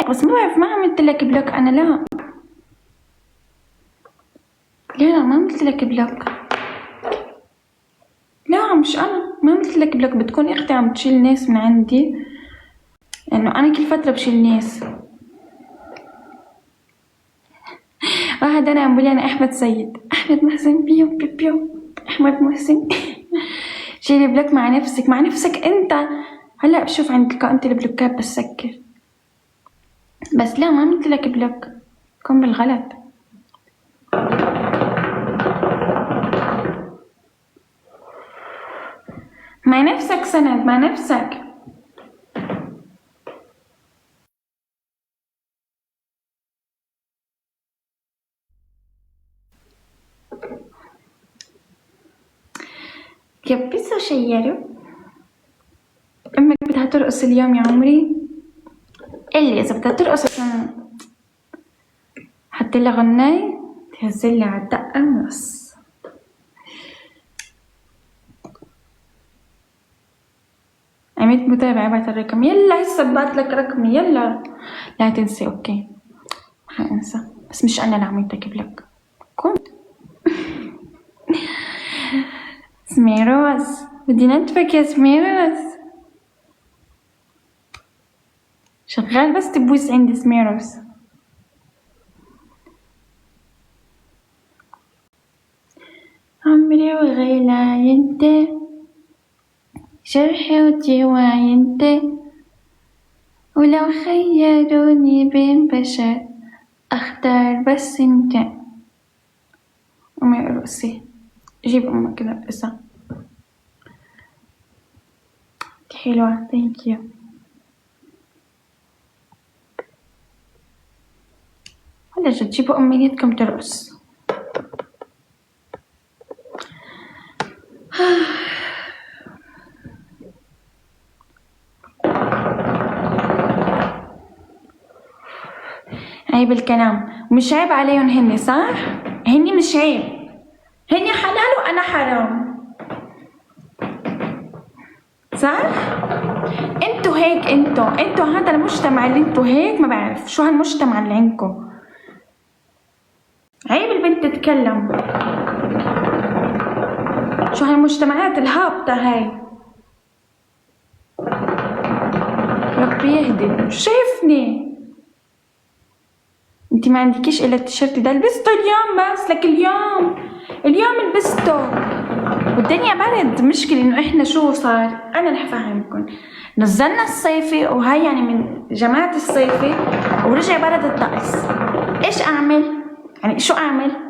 بلوك، بس ما بعرف ما عملت لك بلوك انا. لا ما عملت لك بلوك. لا مش انا ما عملت لك بلوك، بتكون اختي عم تشيل ناس من عندي، لانه انا كل فتره بشيل ناس. واحد انا عم بقول انا احمد سيد، احمد محسن بيو بيو بيو، احمد محسن. شيلي بلوك مع نفسك انت. هلا بشوف عندك انت البلوكات بس سكر. بس لا ما عملت لك بلوك، كون بالغلط. مع نفسك سند، مع نفسك. كبسوا شيروا. امك بدها ترقص اليوم يا عمري؟ اللي اذا بدها ترقص عشان حتى لها غناي تهزلي على الدقة ونص. عملت متابعة بعت الرقم، يلا هسه ببعت لك رقمي، يلا لا تنسي. اوكي حانسى، بس مش انا اللي عملتك بلوك. كنت سميروز، بدي نتفك يا سميروز. شغال بس تبوس عندي سميروز. عمري وغلاينتي، جرحي وجواينتي، ولو خيروني بين بشر اختار بس انت. امي ارقصي، جيب امك كده ارقصها حلوة. ثانك يو. ولا جد جيبوا امنيتكم ترقص. عيب الكلام، مش عيب عليهم هني صح؟ هني مش عيب، هني حلال وانا حرام صح؟ انتو هيك، انتو هذا المجتمع اللي انتو هيك، ما بعرف شو هالمجتمع اللي عندكم. عيب البنت تتكلم، شو هالمجتمعات الهابطة هاي. ربي يهدي. شو شايفني انتي ما عندكيش الا التيشيرت ده، لبسته اليوم بس لك اليوم لبسته والدنيا برد. مشكلة انه احنا شو صار، انا رح افهمكم. نزلنا الصيفي وهي يعني من جماعة الصيفي ورجع برد الطقس. ايش اعمل؟ يعني شو اعمل؟